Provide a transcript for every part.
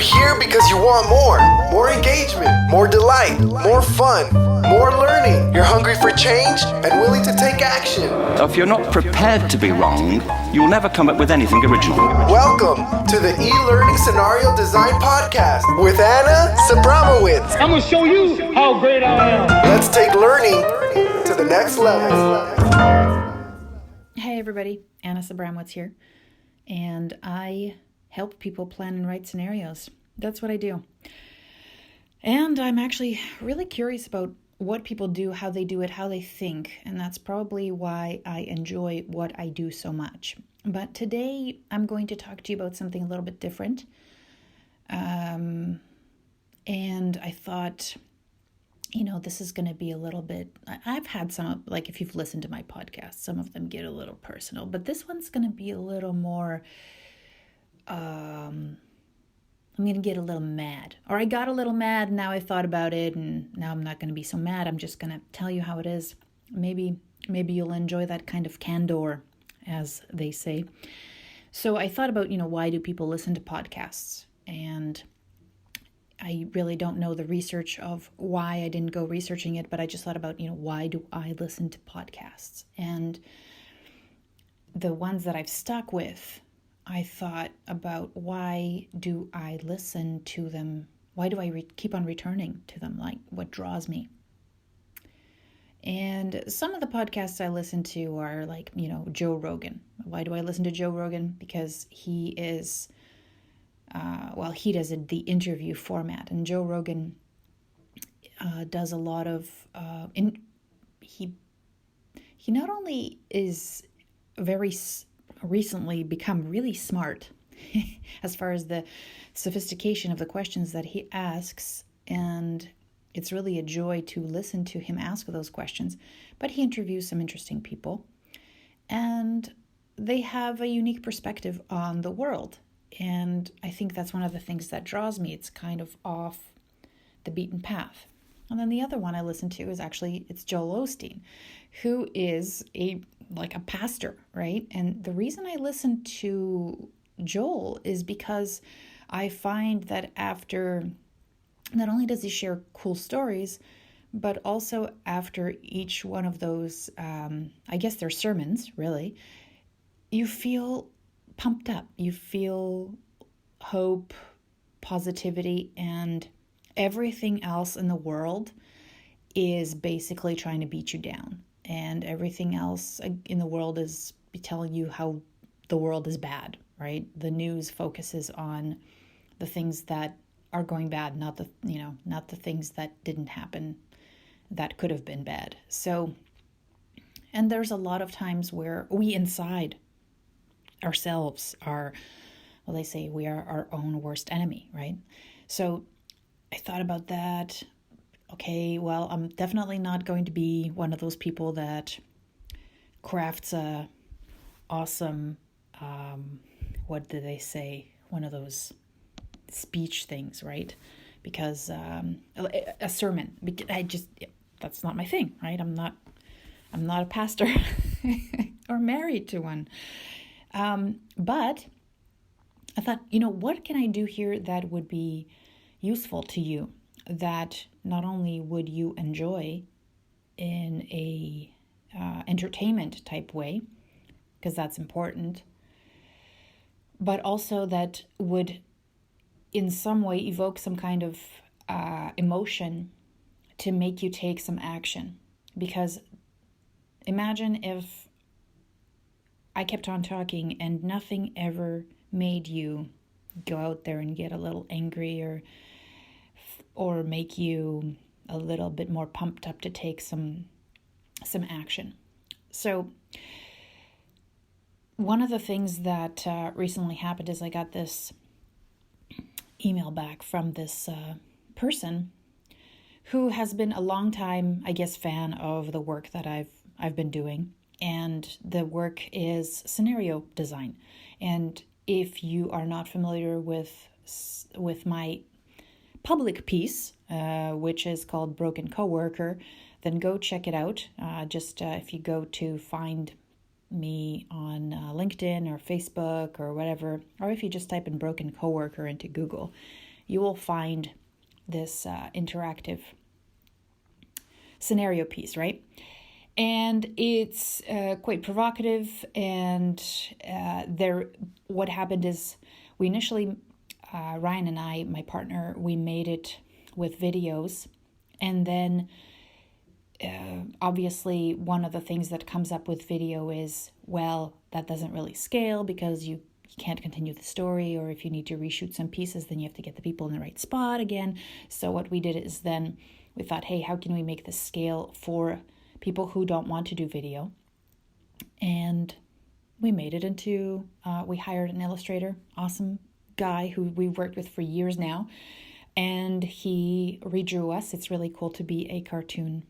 here because you want more. More engagement, more delight, more fun, more learning. You're hungry for change and willing to take action. If you're not prepared to be wrong, you'll never come up with anything original. Welcome to the E-Learning Scenario Design Podcast with Anna Sabramowitz. I'm gonna show you how great I am. Let's take learning to the next level. Hey everybody, Anna Sabramowitz here, and I help people plan and write scenarios. That's what I do. And I'm actually really curious about what people do, how they do it, how they think, and that's probably why I enjoy what I do so much. But today I'm going to talk to you about something a little bit different. And I thought, this is going to be a little bit, I've had some, like if you've listened to my podcast, some of them get a little personal, but this one's going to be a little more, I'm going to get a little mad. Or I got a little mad, and now I thought about it, and now I'm not going to be so mad. I'm just going to tell you how it is. Maybe you'll enjoy that kind of candor, as they say. So I thought about, why do people listen to podcasts? And I really don't know the research of why. I didn't go researching it, but I just thought about, why do I listen to podcasts? And the ones that I've stuck with, I thought about, why do I listen to them? Why do I keep on returning to them? Like, what draws me? And some of the podcasts I listen to are like, Joe Rogan. Why do I listen to Joe Rogan? Because he is, he does the interview format. And Joe Rogan does a lot of, he not only is very recently become really smart as far as the sophistication of the questions that he asks, and it's really a joy to listen to him ask those questions. But he interviews some interesting people, and they have a unique perspective on the world, and I think that's one of the things that draws me. It's kind of off the beaten path. And then the other one I listen to is it's Joel Osteen, who is a pastor, right? And the reason I listen to Joel is because I find that after, not only does he share cool stories, but also after each one of those, I guess they're sermons, really, you feel pumped up. You feel hope, positivity, and everything else in the world is basically trying to beat you down. And everything else in the world is telling you how the world is bad, right? The news focuses on the things that are going bad, not the things that didn't happen that could have been bad. So, and there's a lot of times where we inside ourselves they say we are our own worst enemy, right? So I thought about that. Okay, well, I'm definitely not going to be one of those people that crafts a awesome, what do they say? One of those speech things, right? Because a sermon, that's not my thing, right? I'm not a pastor or married to one. But I thought, what can I do here that would be useful to you, that not only would you enjoy in a entertainment type way, because that's important, but also that would in some way evoke some kind of emotion to make you take some action. Because imagine if I kept on talking and nothing ever made you go out there and get a little angry or make you a little bit more pumped up to take some action. So one of the things that recently happened is I got this email back from this person who has been a long time, I guess, fan of the work that I've been doing. And the work is scenario design. And if you are not familiar with my public piece, which is called Broken Coworker, then go check it out. If you go to find me on LinkedIn or Facebook or whatever, or if you just type in Broken Coworker into Google, you will find this interactive scenario piece, right? And it's quite provocative. And what happened is we initially, Ryan and I, my partner, we made it with videos. And then obviously one of the things that comes up with video is, well, that doesn't really scale because you can't continue the story, or if you need to reshoot some pieces, then you have to get the people in the right spot again. So what we did is then we thought, hey, how can we make this scale for people who don't want to do video? And we made it into, we hired an illustrator, awesome guy who we've worked with for years now, and he redrew us. It's really cool to be a cartoon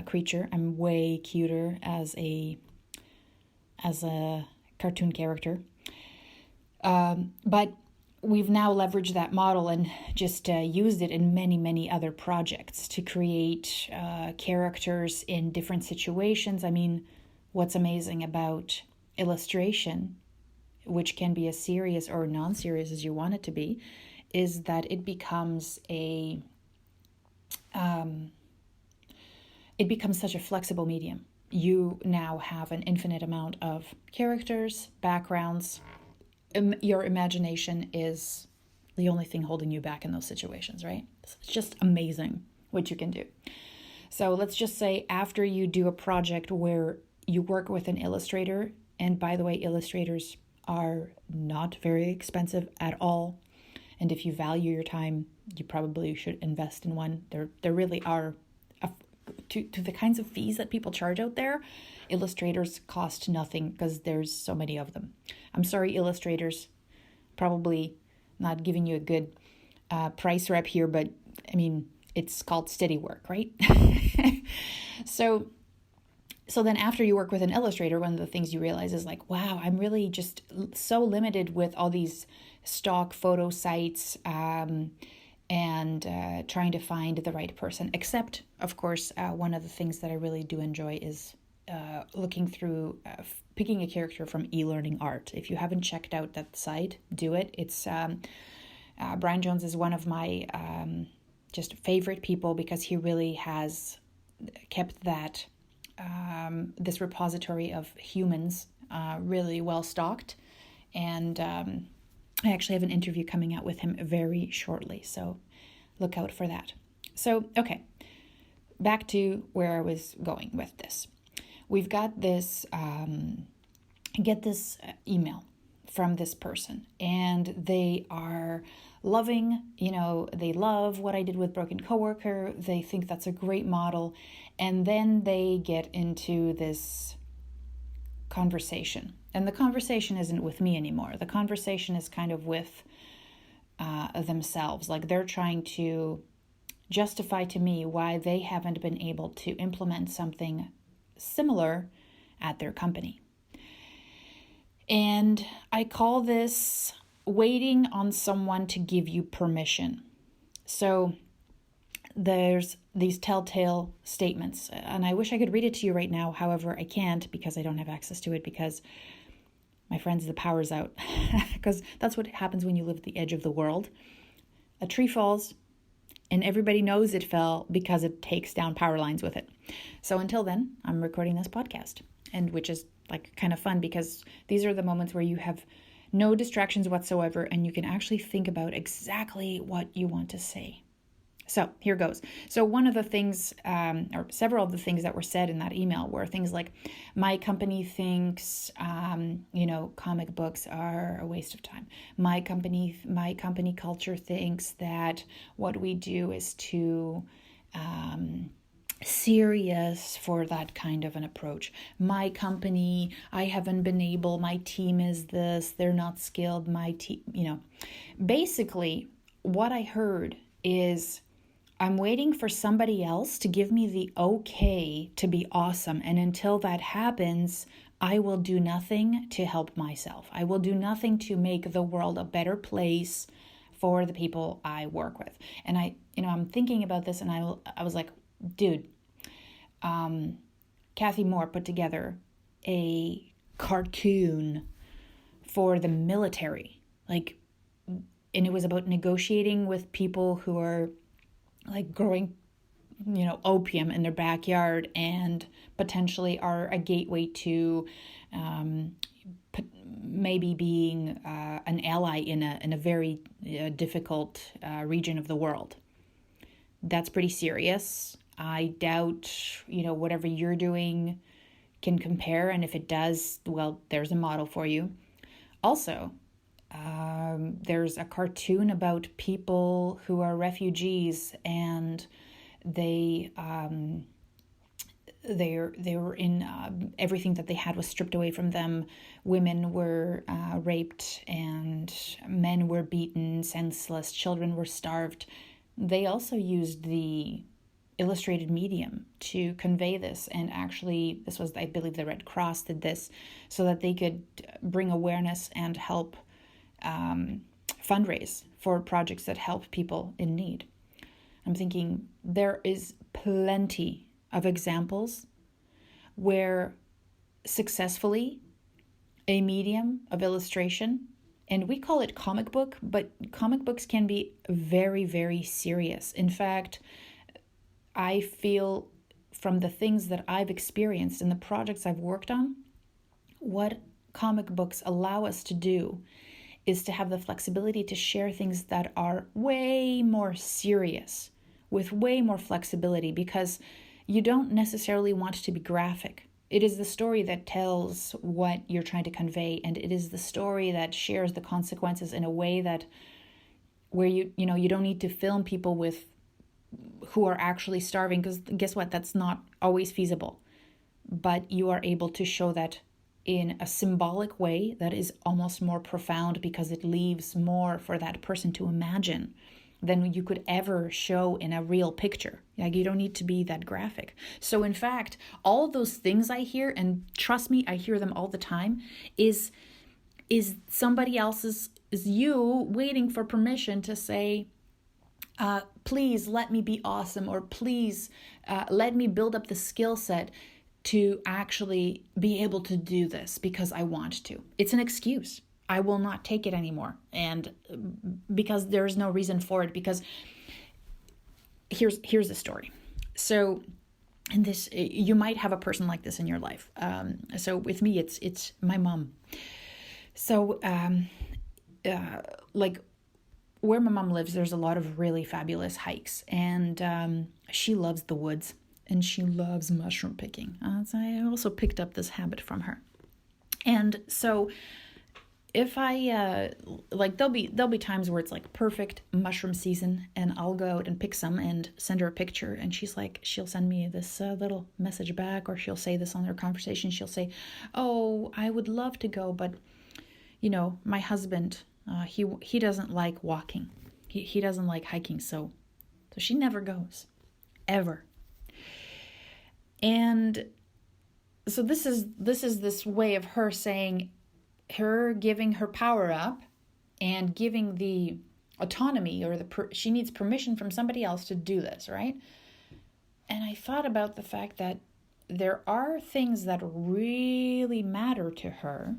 creature. I'm way cuter as a cartoon character. But we've now leveraged that model and just used it in many, many other projects to create characters in different situations. I mean, what's amazing about illustration, which can be as serious or non-serious as you want it to be, is that it becomes such a flexible medium. You now have an infinite amount of characters, backgrounds. Your imagination is the only thing holding you back in those situations, right? It's just amazing what you can do. So let's just say after you do a project where you work with an illustrator, and by the way, illustrators are not very expensive at all. And if you value your time, you probably should invest in one. There really are, to the kinds of fees that people charge out there, illustrators cost nothing because there's so many of them. I'm sorry, illustrators, probably not giving you a good price rep here, but I mean, it's called steady work, right? So then after you work with an illustrator, one of the things you realize is like, wow, I'm really just so limited with all these stock photo sites and trying to find the right person. Except, of course, one of the things that I really do enjoy is looking through, picking a character from eLearning Art. If you haven't checked out that site, do it. It's Brian Jones is one of my just favorite people because he really has kept that this repository of humans really well stocked. And I actually have an interview coming out with him very shortly, so look out for that. So, okay, back to where I was going with this. We've got this, get this email from this person, and they are loving, they love what I did with Broken Coworker. They think that's a great model. And then they get into this conversation. And the conversation isn't with me anymore. The conversation is kind of with themselves. Like they're trying to justify to me why they haven't been able to implement something similar at their company. And I call this waiting on someone to give you permission. So there's these telltale statements, and I wish I could read it to you right now. However, I can't because I don't have access to it because my friends, the power's out. Because that's what happens when you live at the edge of the world. A tree falls and everybody knows it fell because it takes down power lines with it. So until then, I'm recording this podcast, and which is like kind of fun because these are the moments where you have no distractions whatsoever and you can actually think about exactly what you want to say. So here goes. So one of the things, or several of the things that were said in that email were things like, my company thinks, comic books are a waste of time. My company culture thinks that what we do is too serious for that kind of an approach. My company, I haven't been able, my team is this, they're not skilled, my team, Basically, what I heard is, I'm waiting for somebody else to give me the okay to be awesome. And until that happens, I will do nothing to help myself. I will do nothing to make the world a better place for the people I work with. And I'm thinking about this, and I was like, dude, Kathy Moore put together a cartoon for the military. Like, it was about negotiating with people who are like growing, opium in their backyard and potentially are a gateway to maybe being an ally in a very difficult region of the world. That's pretty serious. I doubt, whatever you're doing can compare. And if it does, well, there's a model for you. Also, there's a cartoon about people who are refugees, and they were in everything that they had was stripped away from them. Women were raped, and men were beaten senseless. Children were starved. They also used the illustrated medium to convey this, and actually this was, I believe, the Red Cross did this so that they could bring awareness and help fundraise for projects that help people in need. I'm thinking there is plenty of examples where successfully a medium of illustration, and we call it comic book, but comic books can be very, very serious. In fact, I feel from the things that I've experienced and the projects I've worked on, what comic books allow us to do is to have the flexibility to share things that are way more serious with way more flexibility, because you don't necessarily want to be graphic. It is the story that tells what you're trying to convey, and it is the story that shares the consequences in a way that where you don't need to film people with who are actually starving, because guess what? That's not always feasible. But you are able to show that in a symbolic way that is almost more profound, because it leaves more for that person to imagine than you could ever show in a real picture. Like, you don't need to be that graphic. So in fact, all those things I hear, and trust me, I hear them all the time, is somebody else's, is you waiting for permission to say, please let me be awesome, or please let me build up the skill set to actually be able to do this because I want to. It's an excuse. I will not take it anymore. And because there's no reason for it, because here's the story. So, and this, you might have a person like this in your life. So with me, it's my mom. So, like where my mom lives, there's a lot of really fabulous hikes, and she loves the woods, and she loves mushroom picking. So I also picked up this habit from her. And so if I there'll be times where it's like perfect mushroom season, and I'll go out and pick some and send her a picture, and she'll send me this little message back, or she'll say this on their conversation. She'll say, "Oh, I would love to go, but my husband, he doesn't like walking. He doesn't like hiking, so she never goes, ever." And so this is this way of her saying, her giving her power up and giving the autonomy, or she needs permission from somebody else to do this, right? And I thought about the fact that there are things that really matter to her,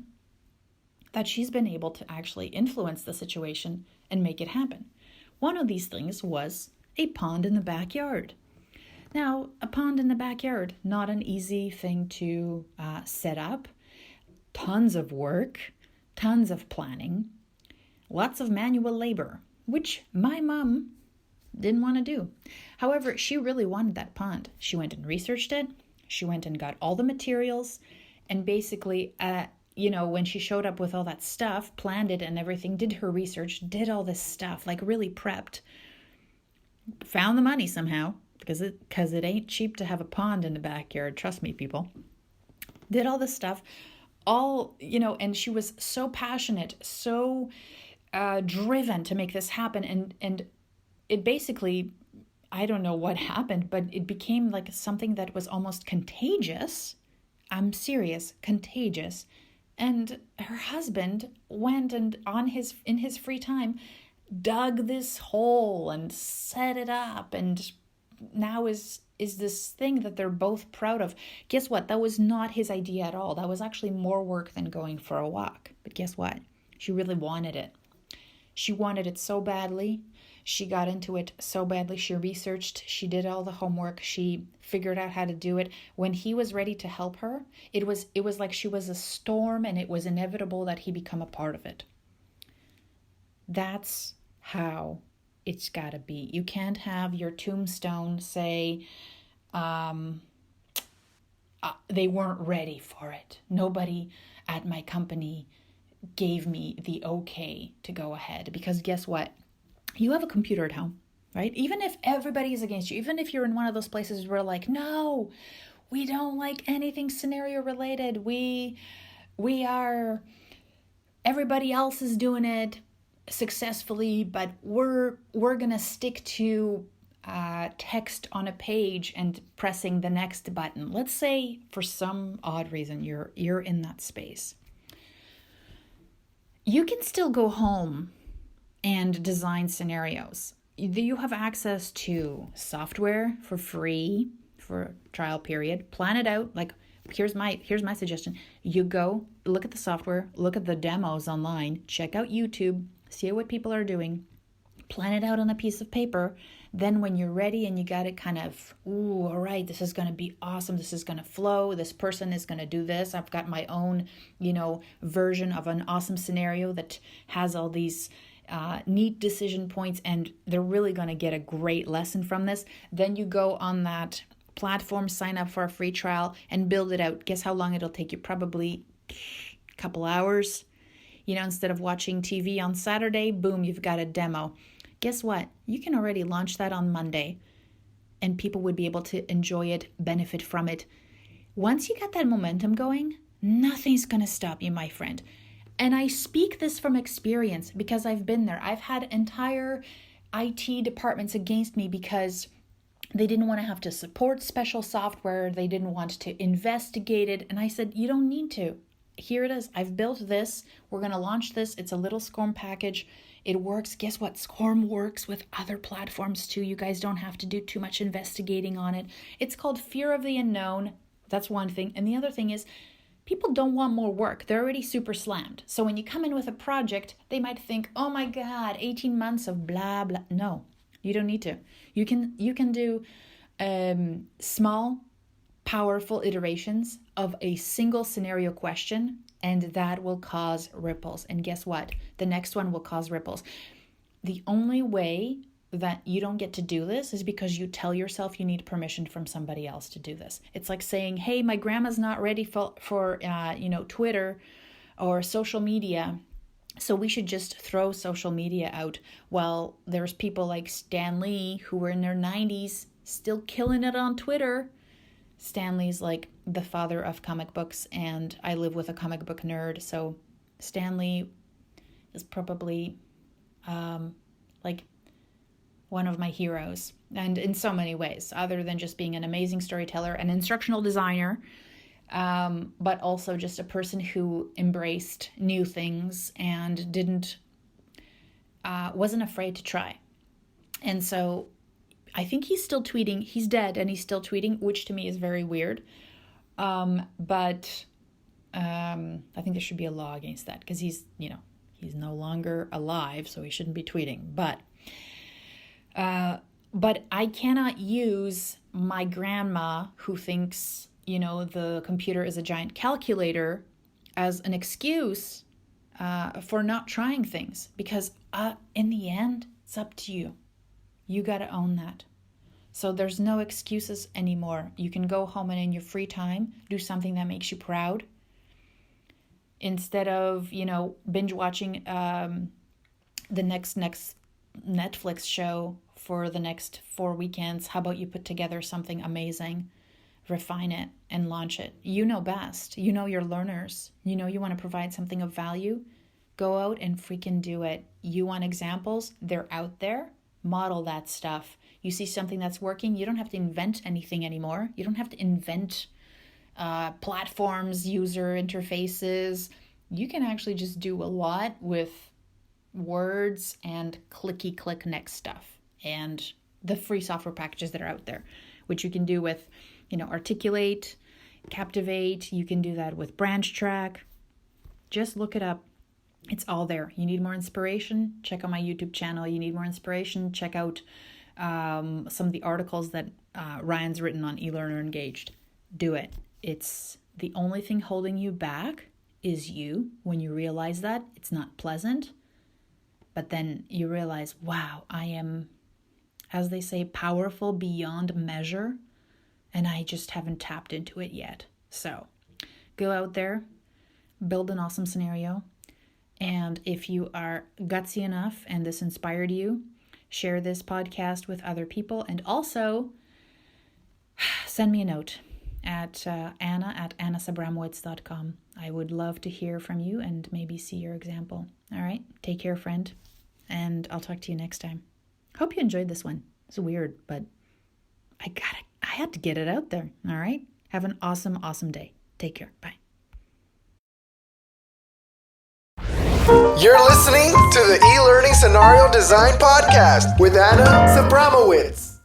that she's been able to actually influence the situation and make it happen. One of these things was a pond in the backyard. Now, a pond in the backyard, not an easy thing to set up. Tons of work, tons of planning, lots of manual labor, which my mom didn't want to do. However, she really wanted that pond. She went and researched it. She went and got all the materials, and basically, when she showed up with all that stuff, planned it and everything, did her research, did all this stuff, like really prepped, found the money somehow, because it ain't cheap to have a pond in the backyard. Trust me, people. Did all this stuff, and she was so passionate, so driven to make this happen. And it basically, I don't know what happened, but it became like something that was almost contagious. I'm serious, contagious. And her husband went and in his free time dug this hole and set it up, and now is this thing that they're both proud of. Guess what? That was not his idea at all. That was actually more work than going for a walk. But guess what? She really wanted it. She wanted it so badly. She got into it so badly. She researched, she did all the homework, she figured out how to do it. When he was ready to help her, it was like she was a storm, and it was inevitable that he become a part of it. That's how it's got to be. You can't have your tombstone say, they weren't ready for it. Nobody at my company gave me the okay to go ahead. Because guess what? You have a computer at home, right? Even if everybody is against you, even if you're in one of those places where like, no, we don't like anything scenario related. We are, everybody else is doing it successfully, but we're going to stick to text on a page and pressing the next button. Let's say for some odd reason you're in that space. You can still go home and design scenarios. You have access to software for free for a trial period. Plan it out. Like, here's my suggestion. You go look at the software, look at the demos online, check out YouTube, see what people are doing, plan it out on a piece of paper. Then when you're ready and you got it kind of, all right, this is going to be awesome. This is going to flow. This person is going to do this. I've got my own, version of an awesome scenario that has all these neat decision points, and they're really going to get a great lesson from this. Then you go on that platform, sign up for a free trial, and build it out. Guess how long it'll take you? Probably a couple hours. Instead of watching TV on Saturday, boom, you've got a demo. Guess what? You can already launch that on Monday, and people would be able to enjoy it, benefit from it. Once you get that momentum going, nothing's going to stop you, my friend. And I speak this from experience because I've been there. I've had entire IT departments against me because they didn't want to have to support special software. They didn't want to investigate it. And I said, you don't need to. Here it is. I've built this. We're going to launch this. It's a little SCORM package. It works. Guess what? SCORM works with other platforms too. You guys don't have to do too much investigating on it. It's called fear of the unknown. That's one thing. And the other thing is, people don't want more work. They're already super slammed. So when you come in with a project, they might think, oh my God, 18 months of blah, blah. No, you don't need to. You can do small, powerful iterations of a single scenario question, and that will cause ripples. And guess what? The next one will cause ripples. The only way that you don't get to do this is because you tell yourself you need permission from somebody else to do this. It's like saying, hey, my grandma's not ready for Twitter or social media, so we should just throw social media out. Well, there's people like Stan Lee who were in their 90s still killing it on Twitter. Stan Lee's like the father of comic books, and I live with a comic book nerd, so Stan Lee is probably like one of my heroes, and in so many ways, other than just being an amazing storyteller, an instructional designer, but also just a person who embraced new things and wasn't afraid to try. And so I think he's still tweeting. He's dead and he's still tweeting, which to me is very weird. But I think there should be a law against that because he's no longer alive, so he shouldn't be tweeting. But I cannot use my grandma who thinks, the computer is a giant calculator as an excuse for not trying things, because in the end, it's up to you. You got to own that. So there's no excuses anymore. You can go home and in your free time, do something that makes you proud. Instead of, binge watching the next Netflix show for the next 4 weekends, how about you put together something amazing, refine it, and launch it? You know best. You know your learners. You want to provide something of value. Go out and freaking do it. You want examples? They're out there. Model that stuff. You see something that's working, you don't have to invent anything anymore. You don't have to invent platforms, user interfaces. You can actually just do a lot with words and click next stuff and the free software packages that are out there, which you can do with, Articulate, Captivate. You can do that with Branch Track. Just look it up. It's all there. You need more inspiration? Check out my YouTube channel. You need more inspiration? Check out some of the articles that Ryan's written on eLearner Engaged. Do it. It's the only thing holding you back is you. When you realize that, it's not pleasant. But then you realize, wow, I am, as they say, powerful beyond measure. And I just haven't tapped into it yet. So go out there, build an awesome scenario. And if you are gutsy enough and this inspired you, share this podcast with other people. And also send me a note at anna@annasabramowitz.com. I would love to hear from you and maybe see your example. All right. Take care, friend. And I'll talk to you next time. Hope you enjoyed this one. It's weird, but I had to get it out there. All right. Have an awesome, awesome day. Take care. Bye. You're listening to the E-Learning Scenario Design Podcast with Anna Sabramowitz.